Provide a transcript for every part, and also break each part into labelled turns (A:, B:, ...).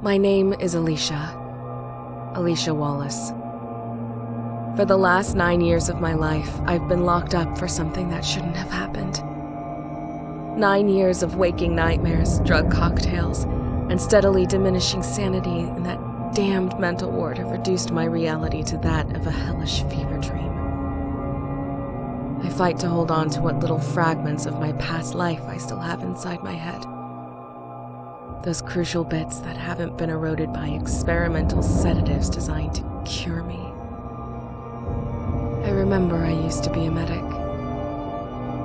A: My name is Alicia Wallace. For the last 9 years of my life, I've been locked up for something that shouldn't have happened. 9 years of waking nightmares, drug cocktails, and steadily diminishing sanity in that damned mental ward have reduced my reality to that of a hellish fever dream. I fight to hold on to what little fragments of my past life I still have inside my head. Those crucial bits that haven't been eroded by experimental sedatives designed to cure me. I remember I used to be a medic,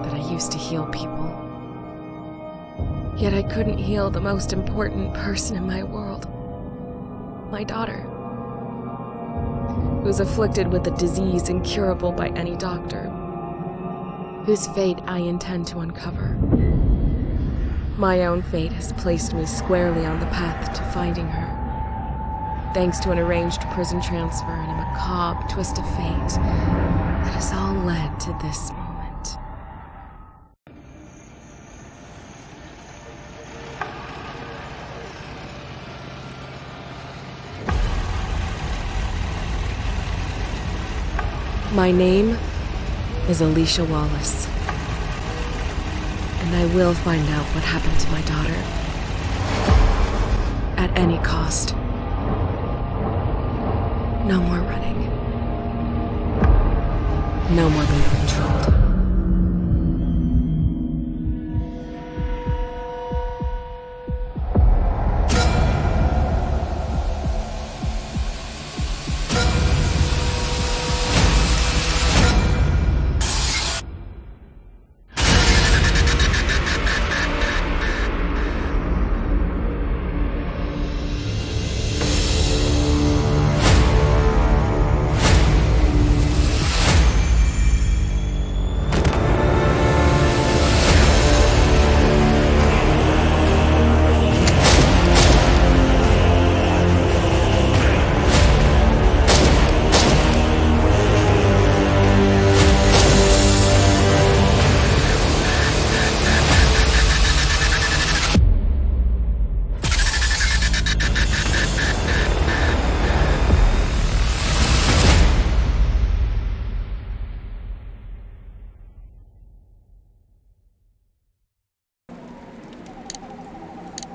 A: that I used to heal people. Yet I couldn't heal the most important person in my world. My daughter, who's afflicted with a disease incurable by any doctor, whose fate I intend to uncover. My own fate has placed me squarely on the path to finding her, thanks to an arranged prison transfer and a macabre twist of fate that has all led to this moment. My name is Alicia Wallace, and I will find out what happened to my daughter. At any cost. No more running. No more being controlled.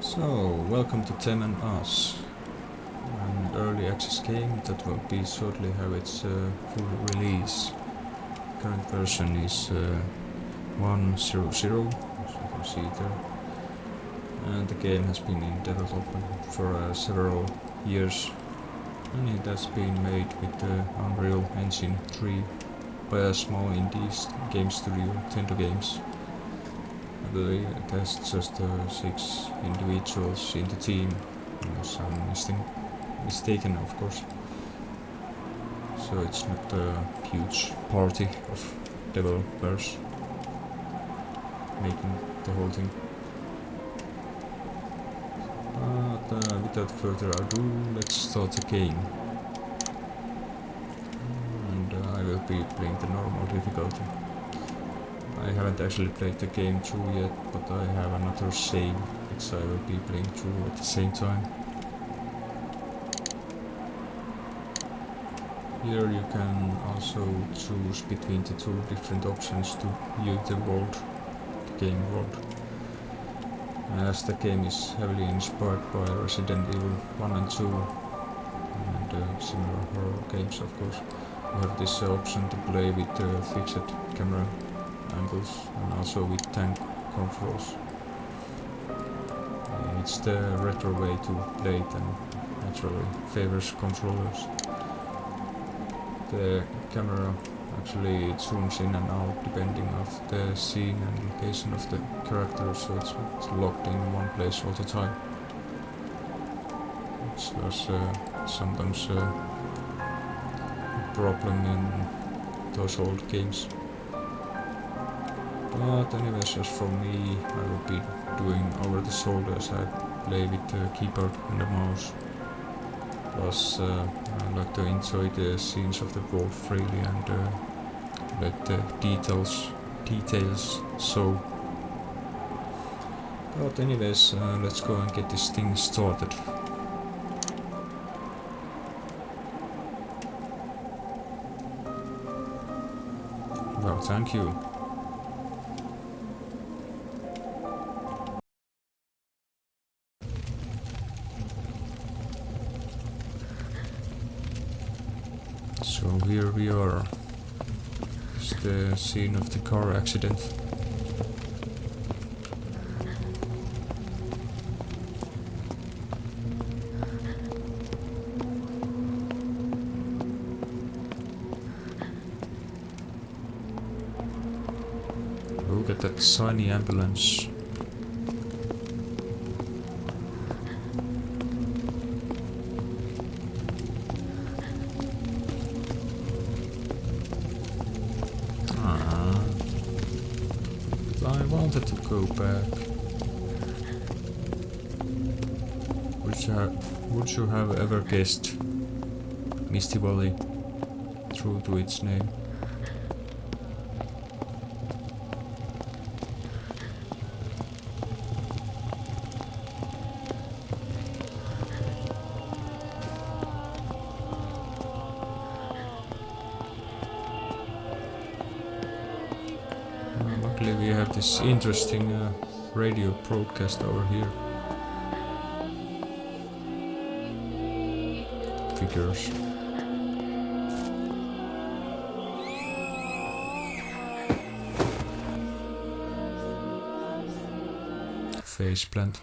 B: So, welcome to Them and Us, an early access game that will be shortly have its full release. Current version is 1.0.0, as you can see there, and the game has been in development for several years, and it has been made with the Unreal Engine 3 by a small indie game studio, Tendo Games. I believe it has just 6 individuals in the team, unless I'm mistaken, of course. So it's not a huge party of developers making the whole thing. But without further ado, let's start the game. And I will be playing the normal difficulty. I haven't actually played the game through yet, but I have another save which I will be playing through at the same time. Here you can also choose between the 2 different options to view the world, the game world. As the game is heavily inspired by Resident Evil 1 and 2 and similar horror games, of course, you have this option to play with fixed camera angles and also with tank controls. It's the retro way to play it and naturally favors controllers. The camera actually zooms in and out depending on the scene and location of the character, so it's locked in one place all the time. Which was sometimes a problem in those old games. But anyways, as for me, I will be doing over the shoulder as I play with the keyboard and the mouse. Plus, I like to enjoy the scenes of the world freely and let the details show. But anyways, let's go and get this thing started. Well, thank you. So here we are. It's the scene of the car accident. Look at that tiny ambulance. I wanted to go back. Would you have ever guessed Misty Valley, true to its name? Luckily we have this interesting radio broadcast over here. Figures. Faceplant.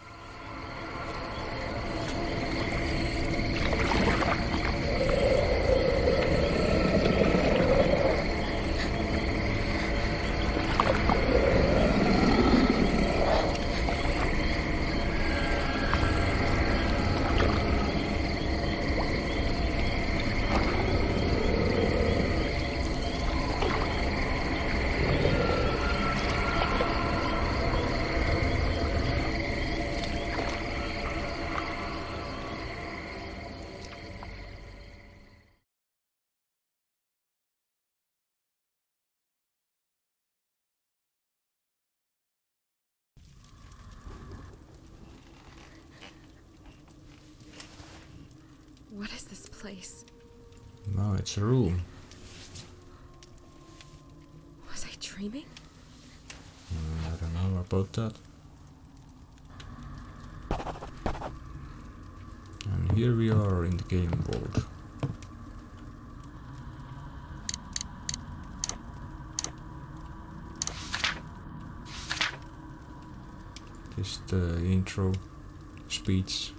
A: What is this place?
B: No, it's a room.
A: Was I dreaming?
B: I don't know about that. And here we are in the game world. This is the intro speech.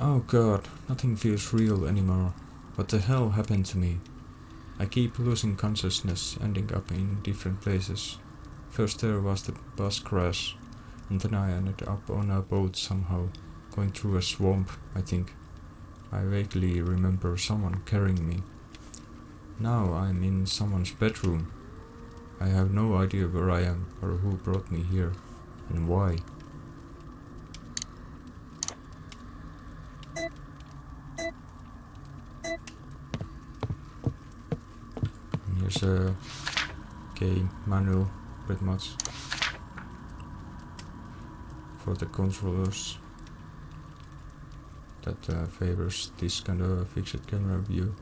B: Oh god, nothing feels real anymore. What the hell happened to me? I keep losing consciousness, ending up in different places. First there was the bus crash, and then I ended up on a boat somehow, going through a swamp, I think. I vaguely remember someone carrying me. Now I'm in someone's bedroom. I have no idea where I am, or who brought me here, and why. Here's a game manual, pretty much, for the controllers that favors this kind of fixed camera view.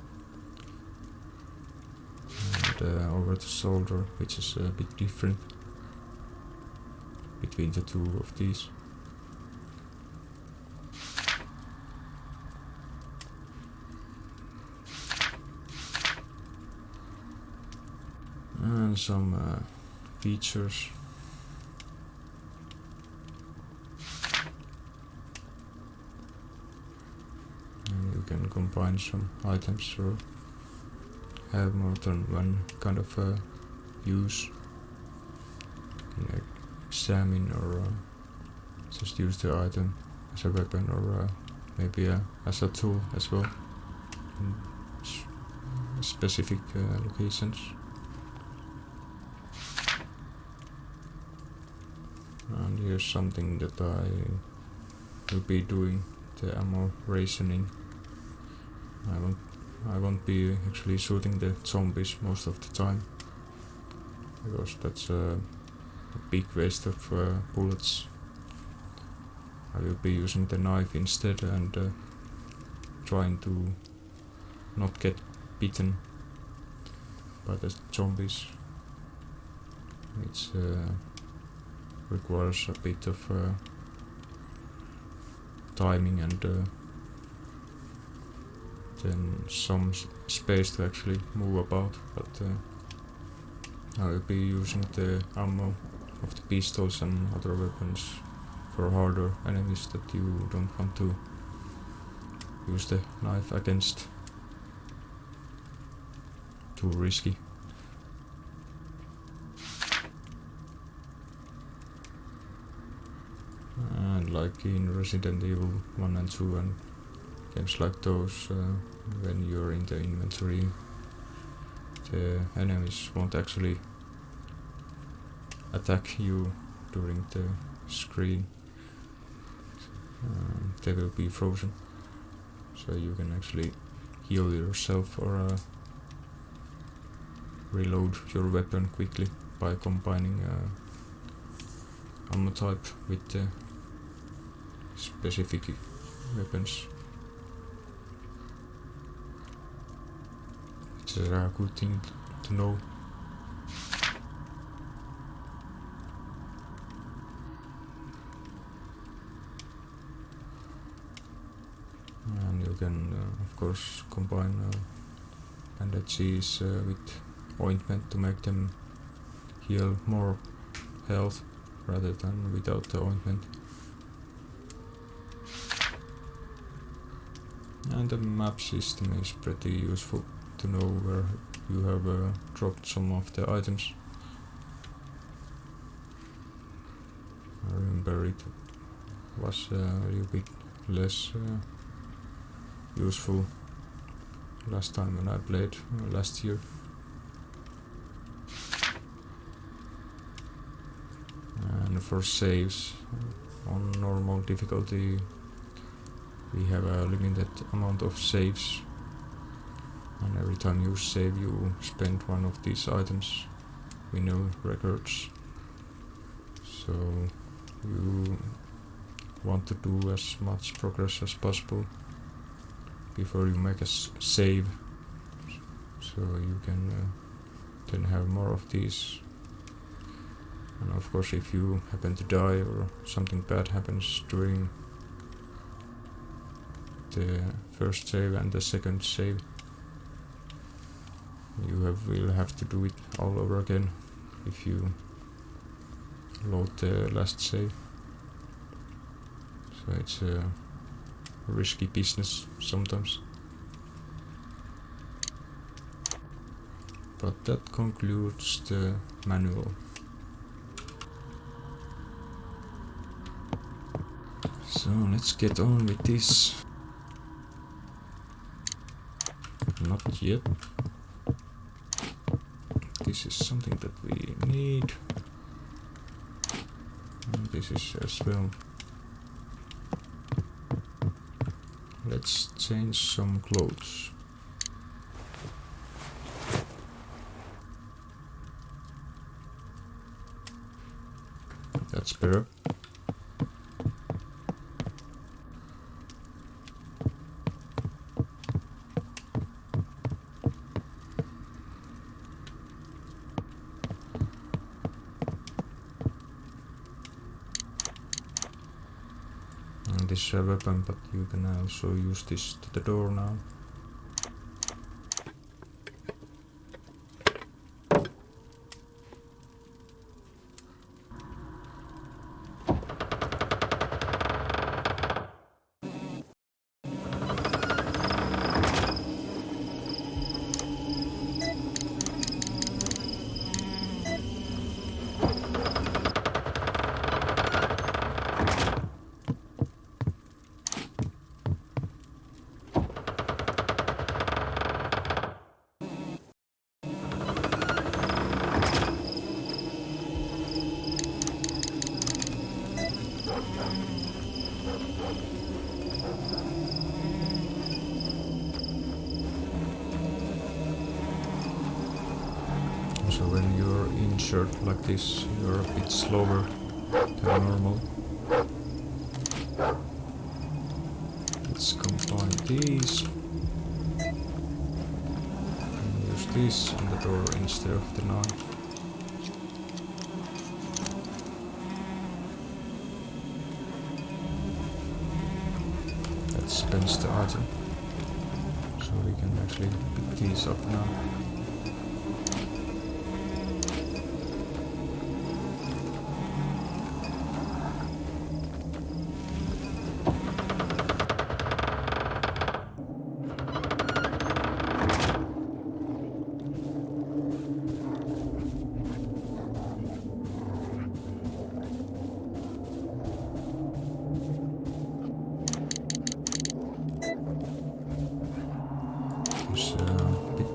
B: And over the shoulder, which is a bit different between the two of these. And some features. And you can combine some items or have more than one kind of use. You can examine or just use the item as a weapon or maybe as a tool as well in specific locations. And here's something that I will be doing, the ammo rationing. I won't be actually shooting the zombies most of the time, because that's a big waste of bullets. I will be using the knife instead and trying to not get bitten by the zombies. It requires a bit of timing and then some space to actually move about, but I will be using the ammo of the pistols and other weapons for harder enemies that you don't want to use the knife against. Too risky. And like in Resident Evil 1 and 2 and games like those, when you're in the inventory, the enemies won't actually attack you during the screen. They will be frozen, so you can actually heal yourself or reload your weapon quickly by combining ammo type with the specific weapons. It's a good thing to know. And you can of course combine bandages with ointment to make them heal more health rather than without the ointment. And the map system is pretty useful to know where you have dropped some of the items. I remember it was a little bit less useful last time when I played last year. And for saves on normal difficulty we have a limited amount of saves, and every time you save you spend one of these items, vinyl records. So you want to do as much progress as possible before you make a save, so you can then have more of these. And of course if you happen to die or something bad happens during the first save and the second save, you will have to do it all over again if you load the last save. So it's a risky business sometimes. But that concludes the manual. So let's get on with this. Not yet. This is something that we need. And this is as well. Let's change some clothes. That's better. This is a weapon, but you can also use this to the door now. So when you're injured like this, you're a bit slower than normal. these. And use this on the door instead of the knife. That spends the item. So we can actually pick these up now.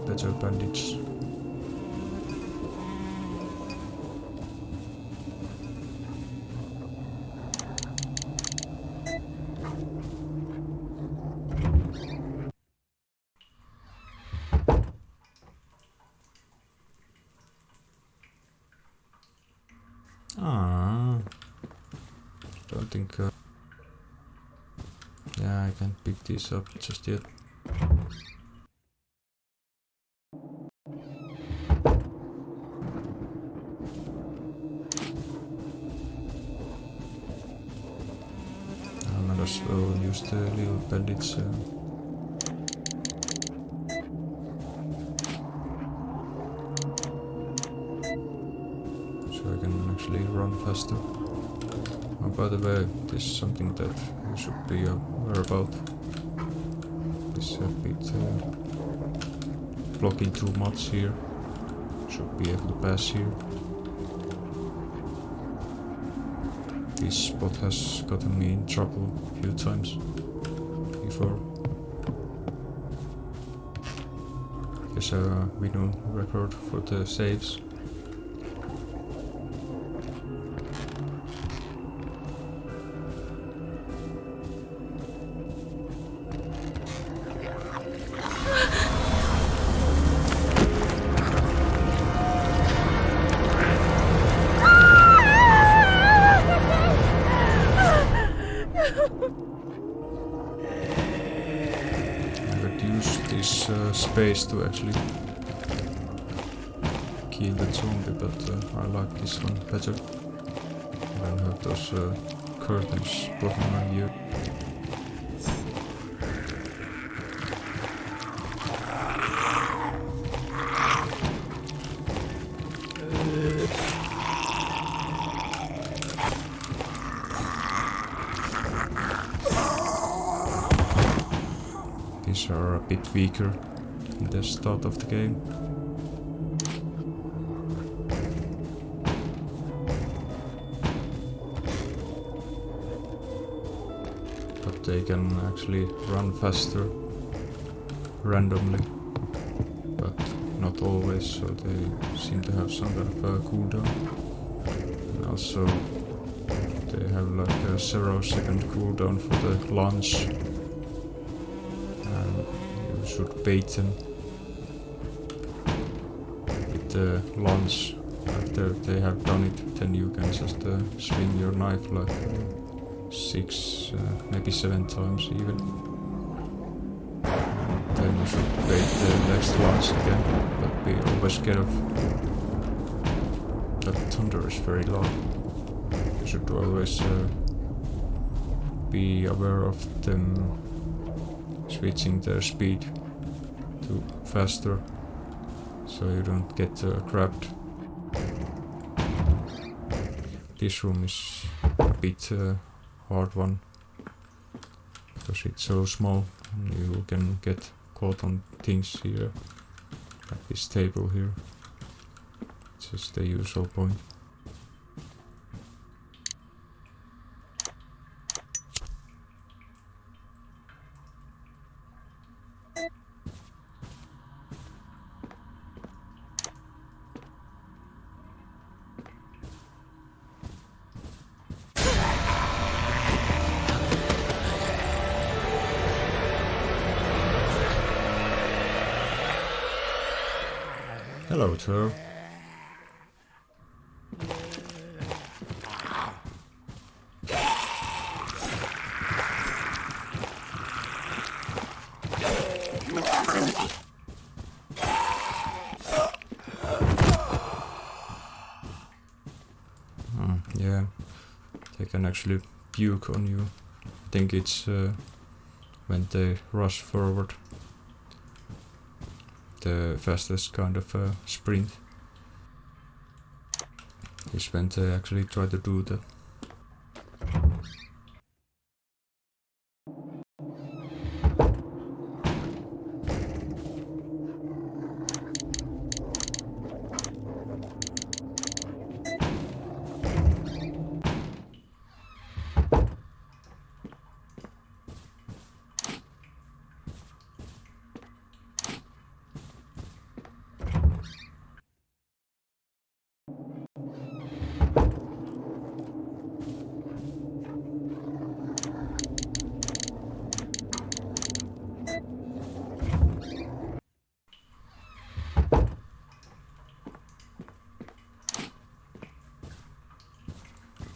B: Better bandage. Don't think yeah, I can't pick these up just yet. I will use the little bandage. So I can actually run faster. Oh, by the way, this is something that you should be aware about. This is a bit blocking too much here. Should be able to pass here. This spot has gotten me in trouble a few times before. There's a video record for the saves. Space to actually kill the zombie, but I like this one better. I don't have those curtains blocking my view. These are a bit weaker in the start of the game. But they can actually run faster randomly, but not always, so they seem to have some kind of a cooldown. And also they have like a 0-second cooldown for the launch. Should bait them with the launch. After they have done it, then you can just swing your knife like 6, maybe 7 times even. And then you should bait the next launch again, but be always careful. That thunder is very loud. You should always be aware of them switching their speed to faster, so you don't get grabbed. This room is a bit hard one, because it's so small and you can get caught on things here, like this table here. It's just the usual point. Hello, Tur. Yeah, they can actually puke on you. I think it's when they rush forward. The fastest kind of sprint is when they actually try to do that.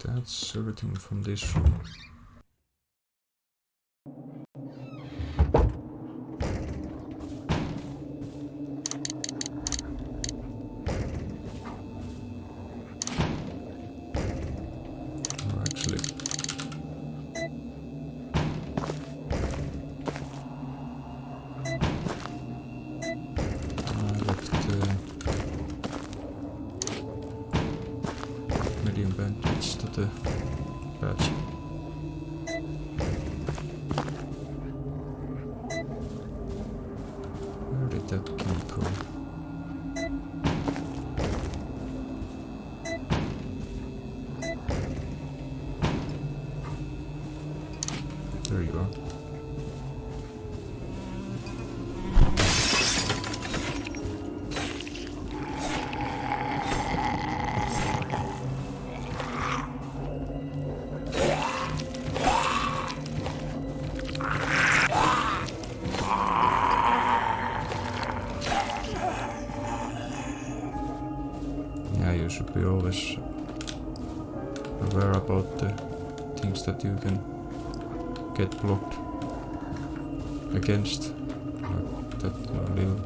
B: That's everything from this room. Oh, actually, I left the medium bandage to the patch. Where did that key go? There you are. Yeah, you should be always aware about the things that you can get blocked against, like that little.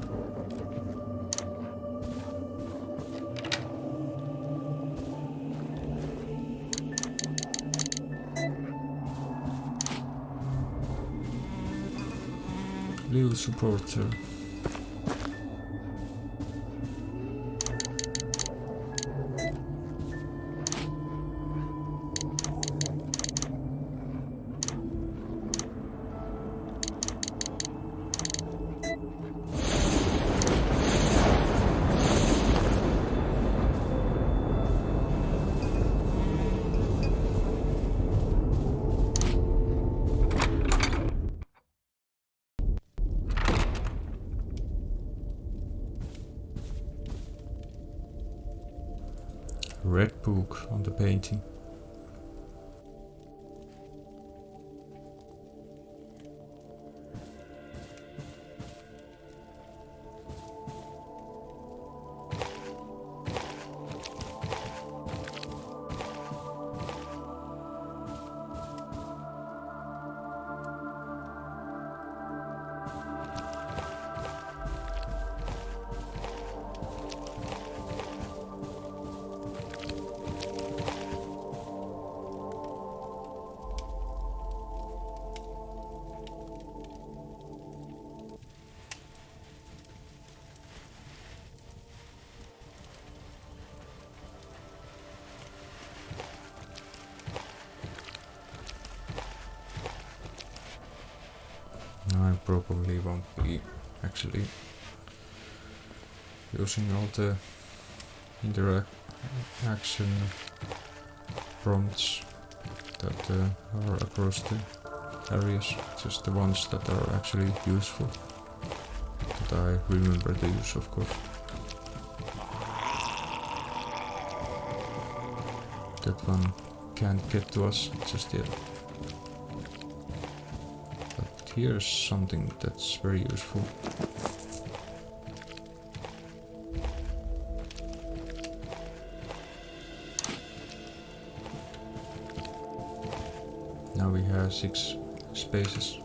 B: Little supporter. Red book on the painting. I probably won't be actually using all the interaction prompts that are across the areas, just the ones that are actually useful, that I remember the use, of course. That one can't get to us just yet. But here's something that's very useful. Now we have 6 spaces.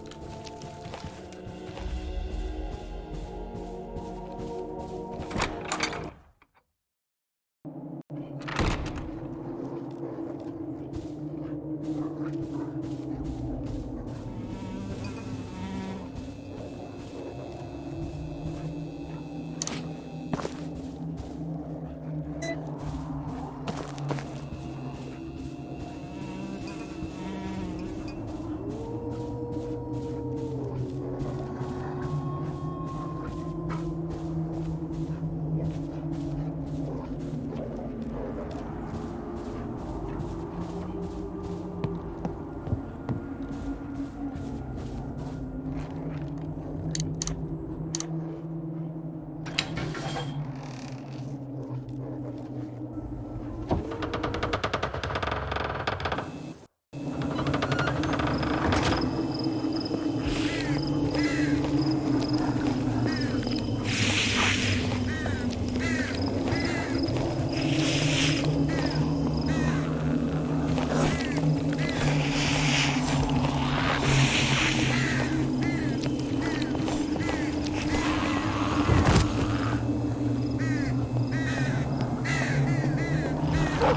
B: So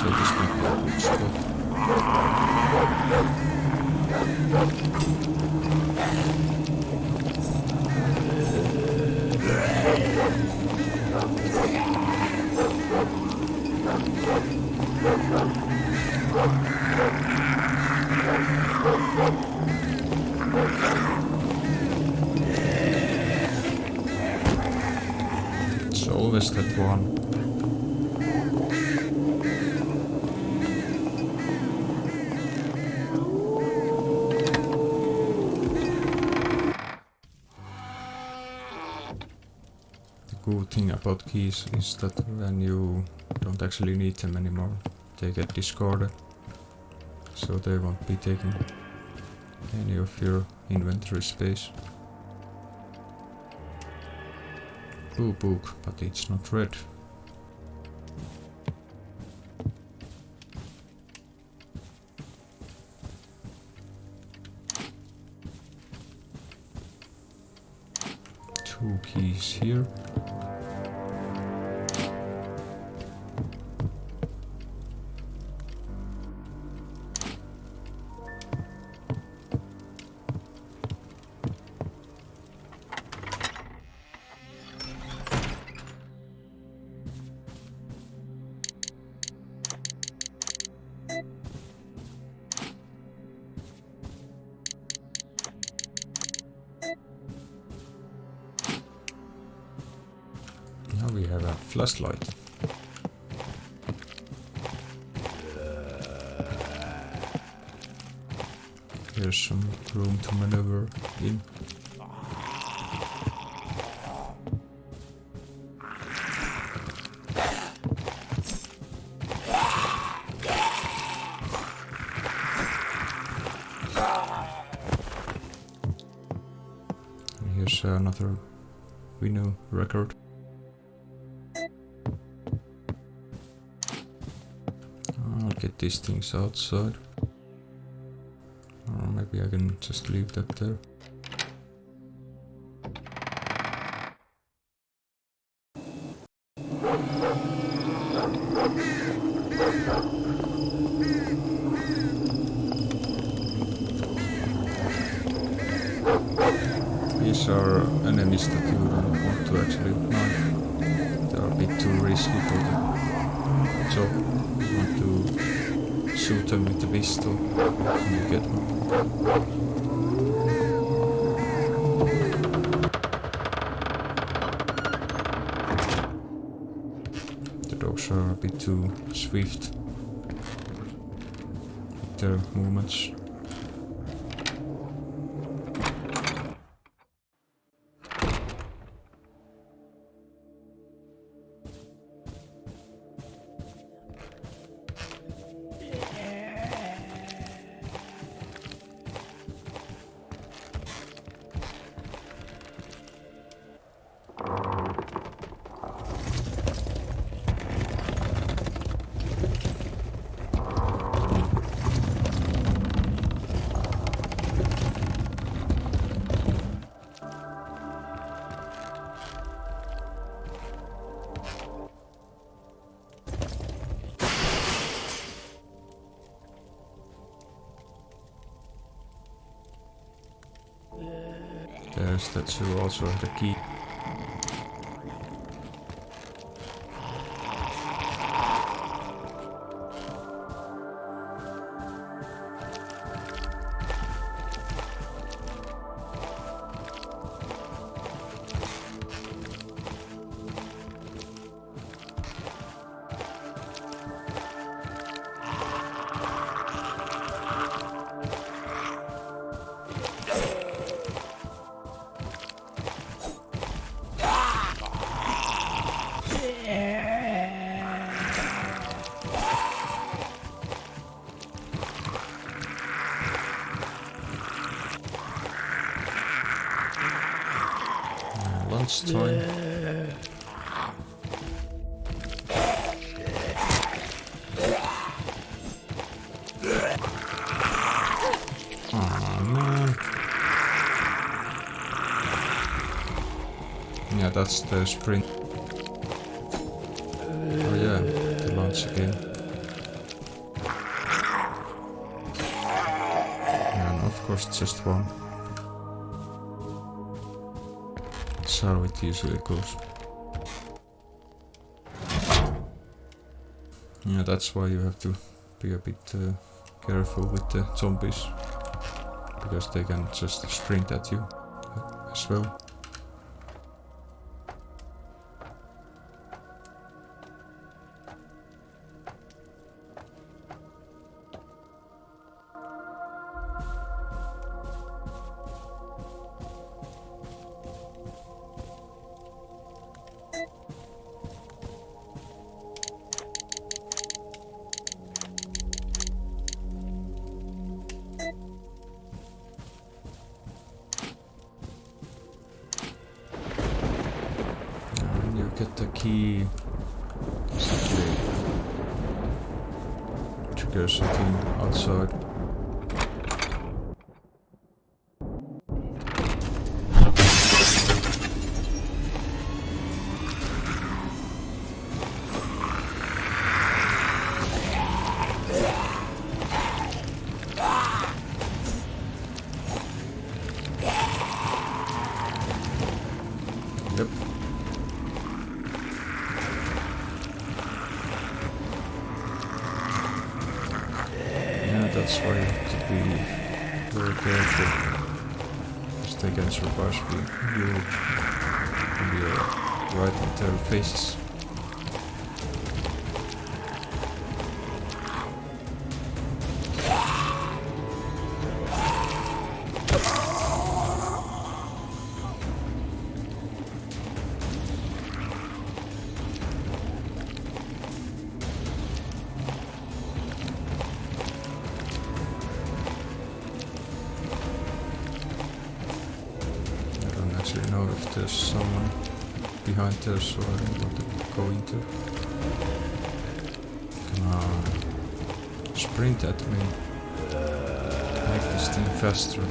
B: this might be a good spot. It's always that one. The good thing about keys is that when you don't actually need them anymore, they get discarded, so they won't be taking any of your inventory space. Blue book, but it's not red. Two keys here. Now we have a flashlight. Here's some room to maneuver in. And here's another vinyl record. I'll get these things outside. Or maybe I can just leave that there. These are enemies that you don't want to actually knife. They are a bit too risky for the job. You want to shoot them with the pistol when you get one. The dogs are a bit too swift with their movements. There's that should also have the key. Lunchtime. Oh man. Yeah, that's the sprint. Oh yeah, the launch again. And of course just one. That's how it usually goes. Yeah, that's why you have to be a bit careful with the zombies. Because they can just sprint at you as well. Get the key. Basically trigger something outside. Yep. That's why you have to be very careful, because they can surprise you when you're right in their faces. I don't know if there's someone behind there, so I don't want to go into. Come on. Sprint at me. Make this thing faster.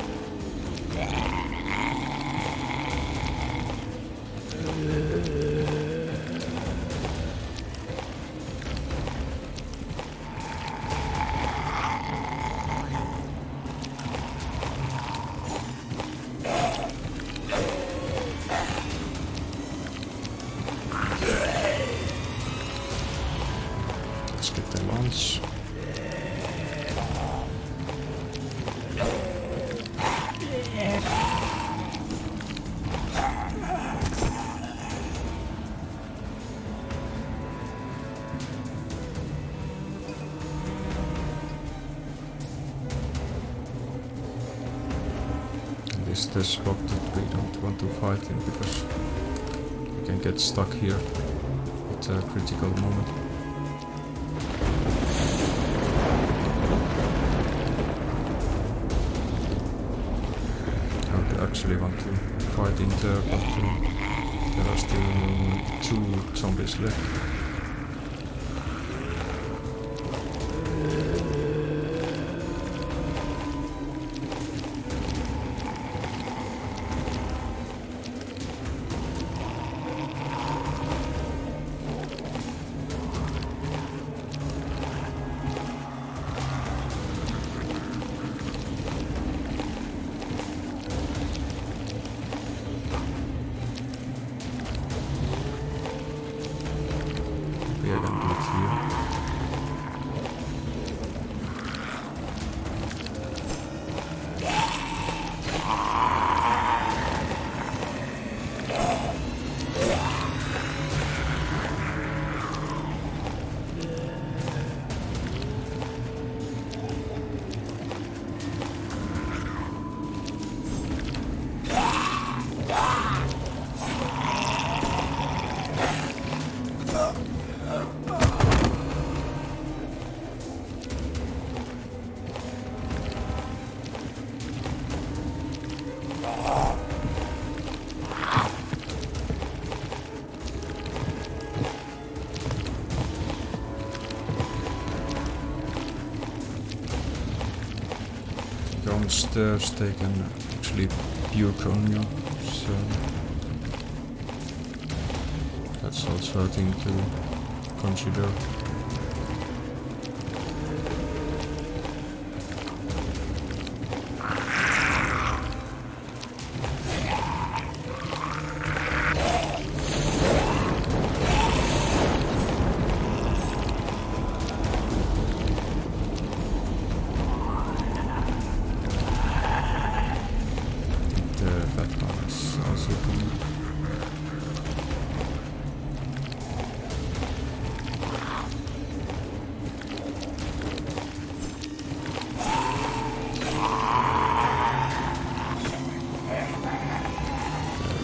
B: Let's get the launch. This is the spot that we don't want to fight in, because we can get stuck here at a critical moment. I actually want to fight in there, but there are still 2 zombies left. Maybe I can do it here. Downstairs they can actually puke on you, so That's also a thing to consider.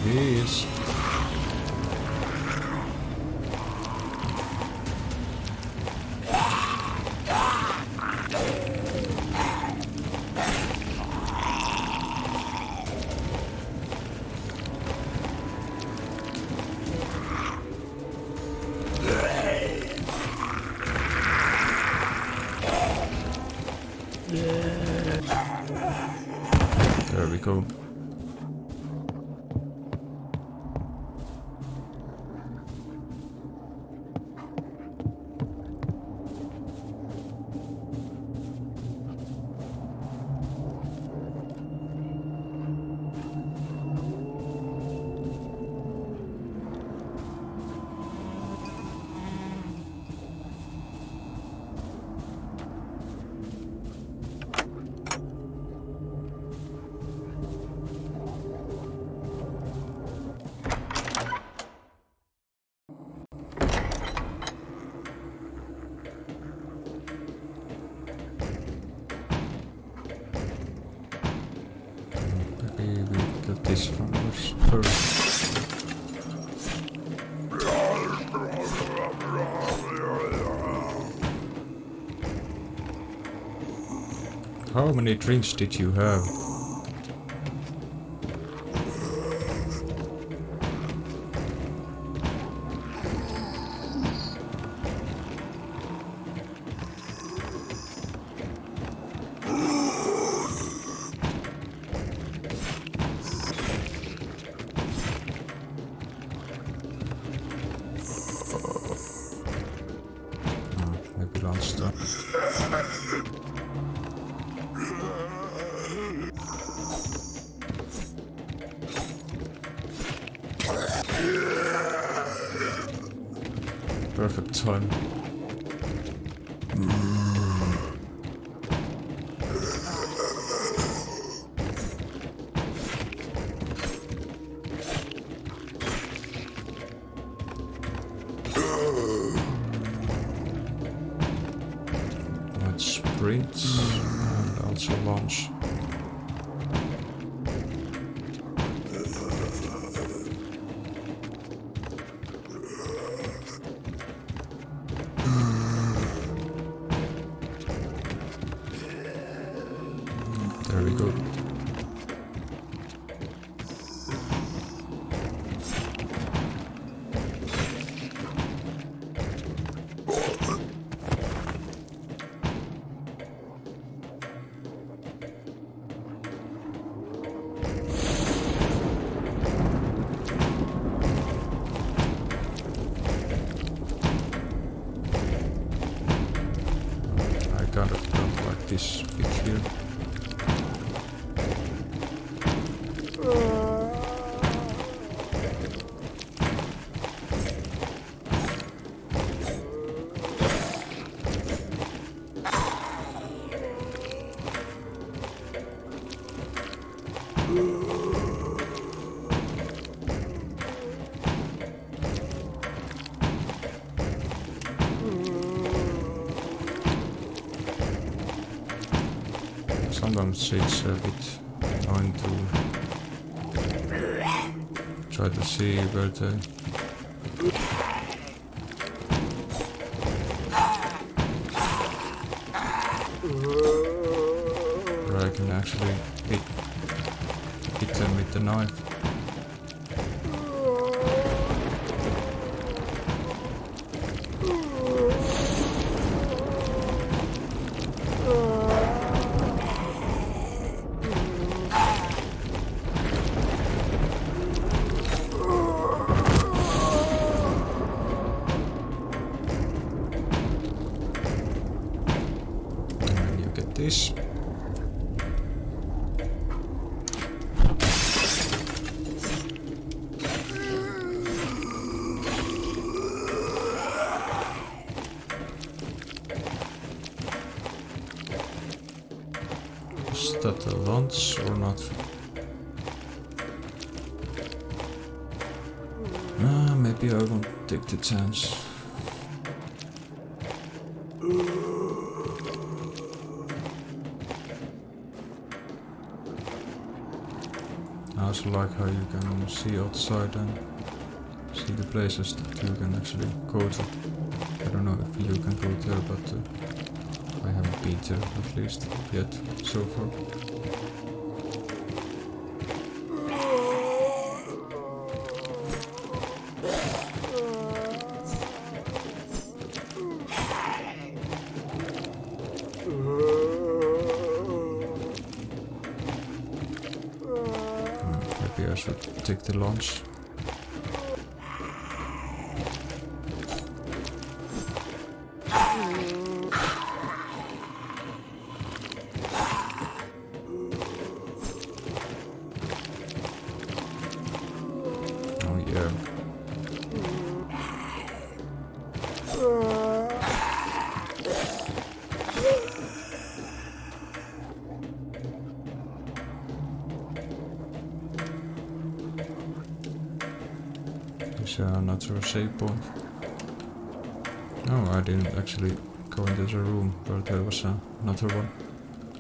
B: Is there we go. This from first. How many drinks did you have? Perfect time. Let's sprint and also launch. There we go. I kind of don't like this bit here. Sometimes it's a bit annoying to try to see where I can actually hit them with the knife. this. Is that a lunch or not? Maybe I won't take the chance. I also like how you can see outside and see the places that you can actually go to. I don't know if you can go there, but I haven't been there at least yet so far. Maybe I should take the launch. Oh yeah. There's another save point. No, I didn't actually go into the room where there was another one.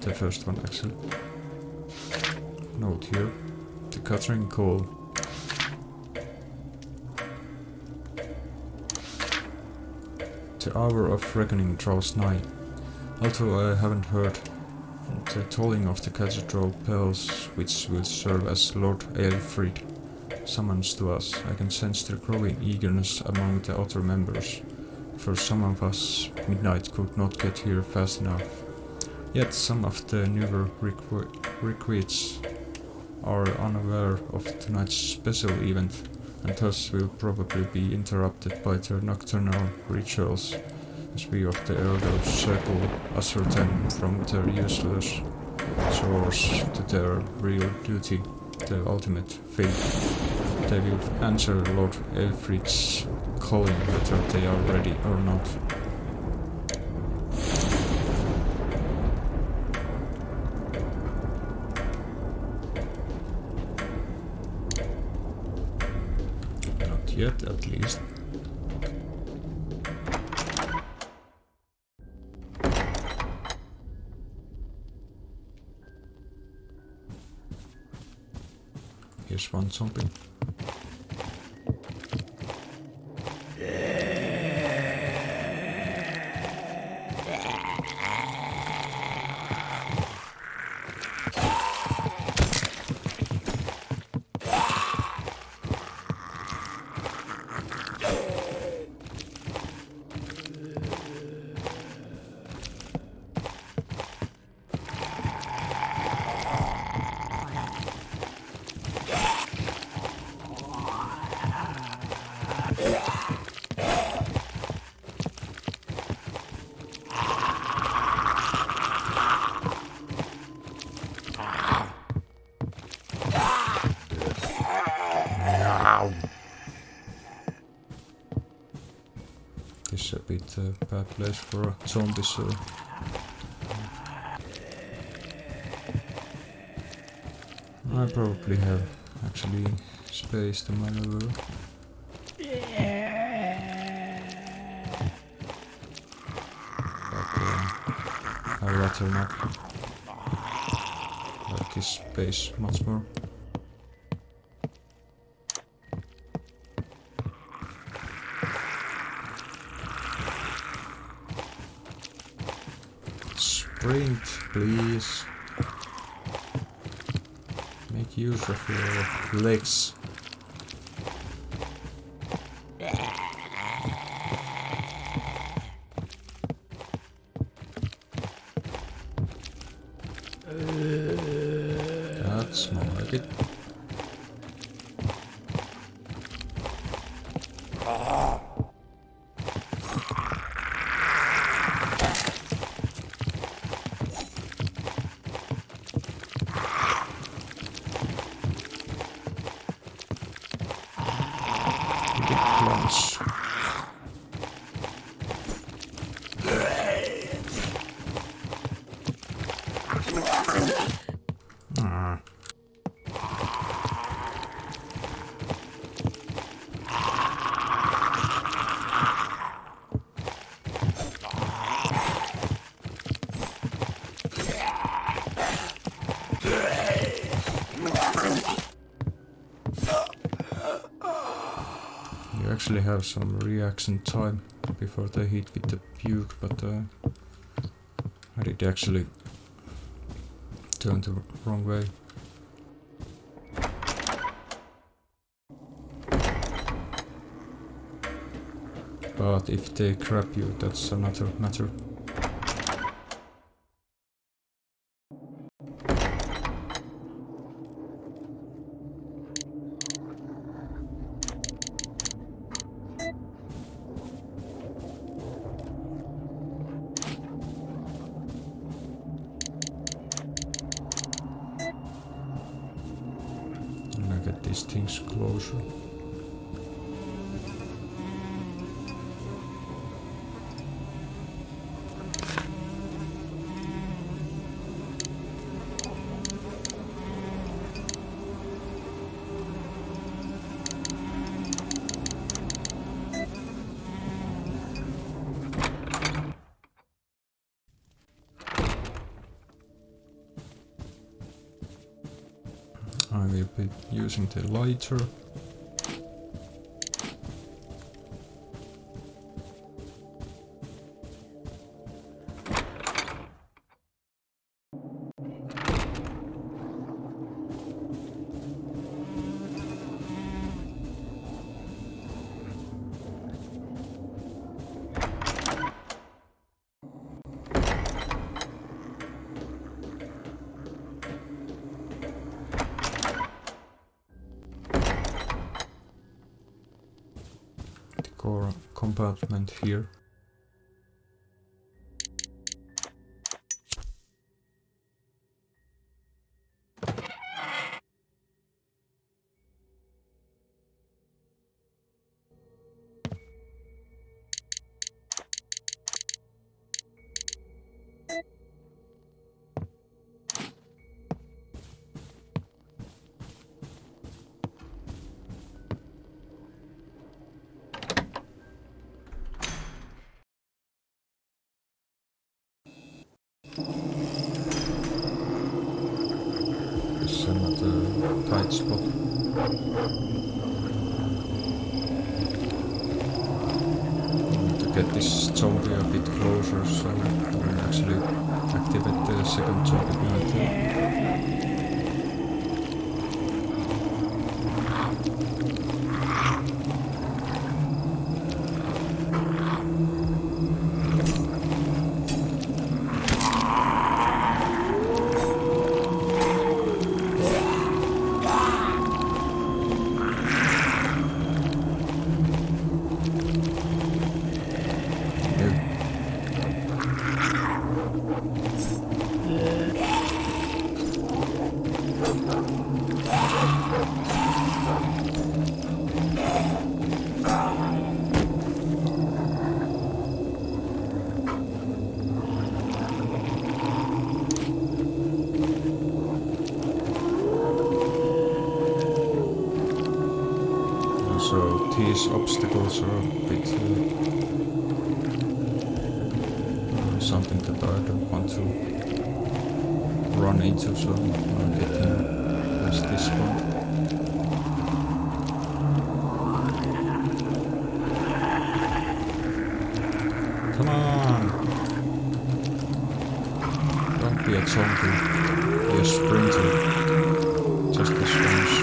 B: The first one actually. Note here. The Catherine Cole. The hour of reckoning draws nigh. Although I haven't heard the tolling of the cathedral bells, which will serve as Lord Aelfried summons to us, I can sense the growing eagerness among the other members, for some of us midnight could not get here fast enough. Yet some of the newer recruits are unaware of tonight's special event, and thus will probably be interrupted by their nocturnal rituals, as we of the Elder Circle ascertain from their useless source to their real duty, the ultimate fate. They will answer Lord Aelfried's calling whether they are ready or not. Not yet, at least. Here's one something. This is a bit bad place for a zombie, so I probably have actually space to maneuver. But I'd rather not. Like his space much more. Sprint, please. Make use of your legs. That's more like it. Ah. You actually have some reaction time before they hit with the puke, but I did actually turn the wrong way. But if they grab you, that's another matter. And I get these things closer. I will be using the lighter. Core compartment here. It's another tight spot. Need to get this zombie a bit closer so I can actually activate the second zombie ability. So these obstacles are a bit something that I don't want to run into, so I'm getting past this one. Come on! Don't be a zombie, be a sprinter, just as once.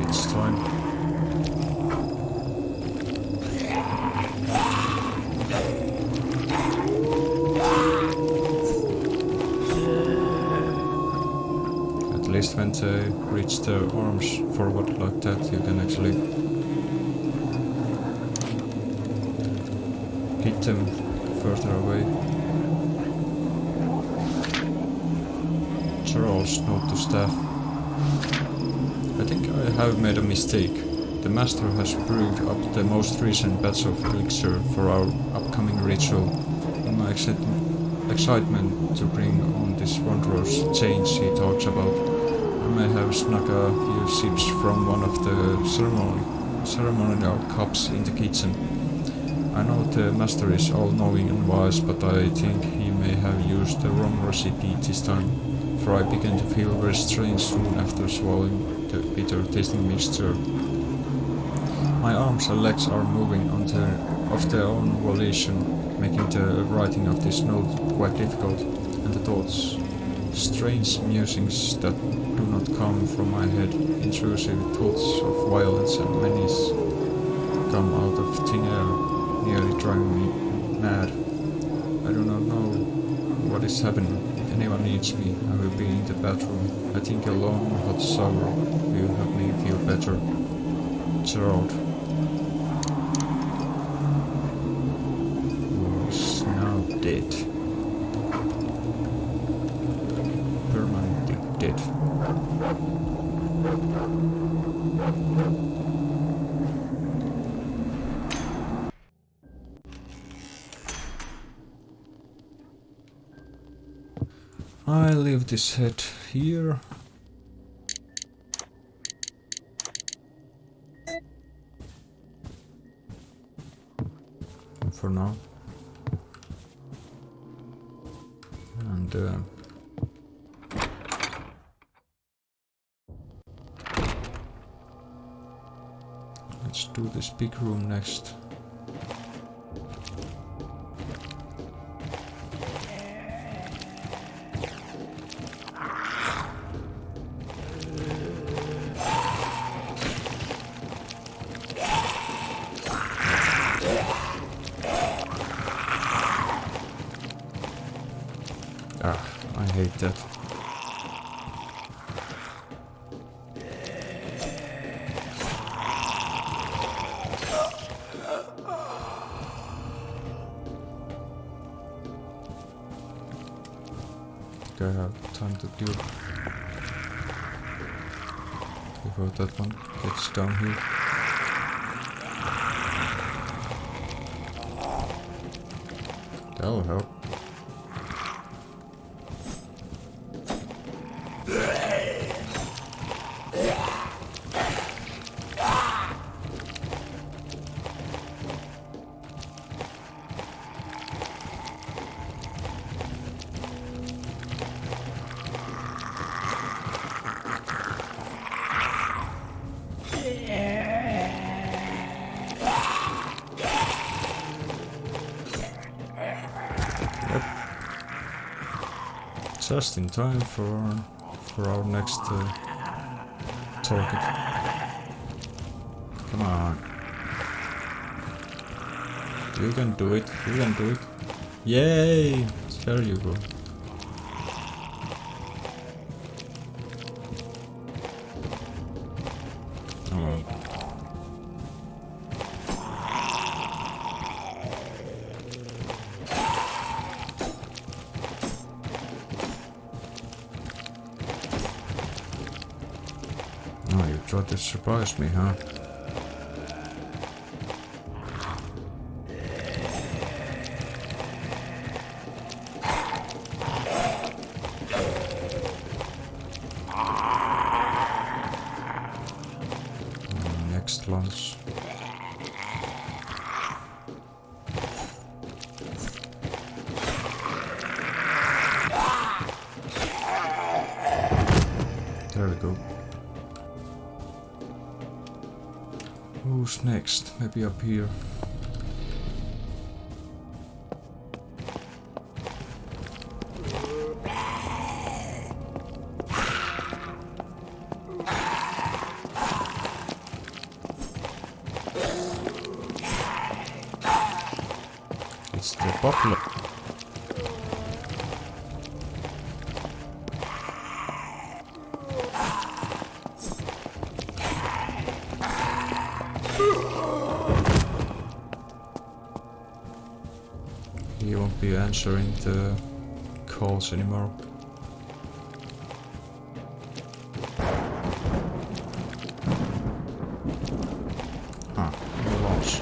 B: It's time. At least when they reach their arms forward like that, you can actually hit them further away. Gerald's note to staff. I think I have made a mistake. The master has brewed up the most recent batch of elixir for our upcoming ritual. In my excitement to bring on this wondrous change he talks about, I may have snuck a few sips from one of the ceremonial cups in the kitchen. I know the master is all-knowing and wise, but I think he may have used the wrong recipe this time, for I began to feel very strange soon after swallowing the bitter-tasting mixture. My arms and legs are moving of their own volition, making the writing of this note quite difficult, and the thoughts, strange musings that do not come from my head, intrusive thoughts of violence and menace, come out of thin air, nearly driving me mad. I do not know what is happening. If anyone needs me, I will be in the bathroom. I think a long hot shower will help me feel better. Gerald. Was now dead. Permanently dead. I leave this head here. For now. And let's do this big room next. I hate that. I think I have time to do before that one gets down here. That'll help. Just in time for our next target. Come on. You can do it. You can do it. Yay! There you go. Oh. Oh, you tried to surprise me, huh? Next lunch. There we go. Who's next? Maybe up here. It's the butler. be answering the calls anymore. Ah, no loss.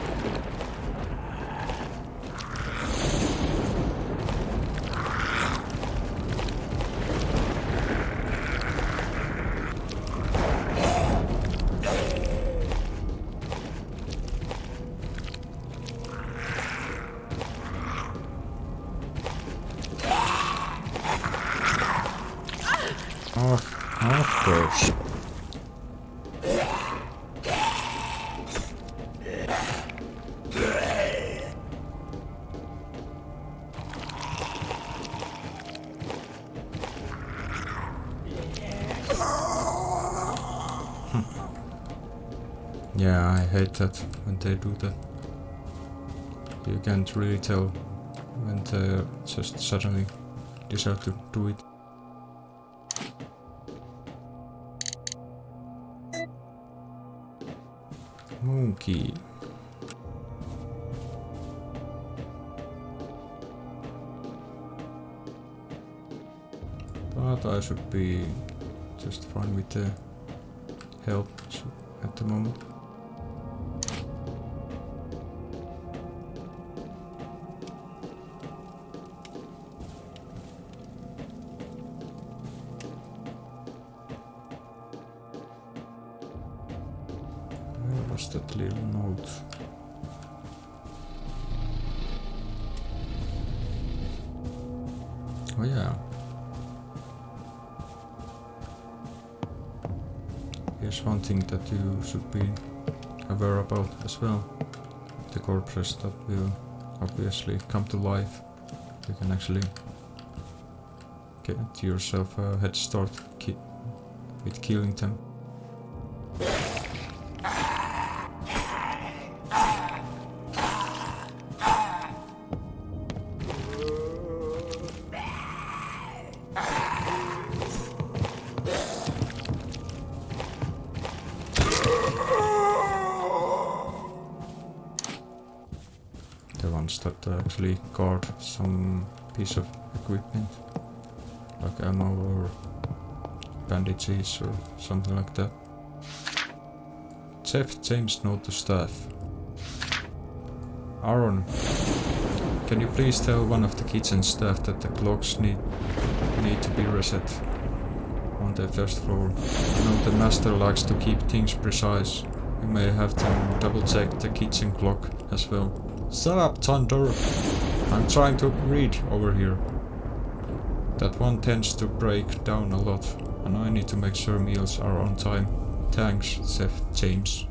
B: Of course. Yeah, I hate that when they do that. You can't really tell when they just suddenly decide to do it. Monkey. But I should be just fine with the help at the moment. Where was that little note? Oh yeah. Here's one thing that you should be aware about as well. The corpses that will obviously come to life. You can actually get yourself a head start with killing them. The ones that actually guard some piece of equipment, like ammo or bandages or something like that. Chef James note to staff. Aaron, can you please tell one of the kitchen staff that the clocks need to be reset on the first floor? I know the master likes to keep things precise. You may have them double check the kitchen clock as well. Shut up, Thunder! I'm trying to read over here. That one tends to break down a lot, and I need to make sure meals are on time. Thanks, Chef James.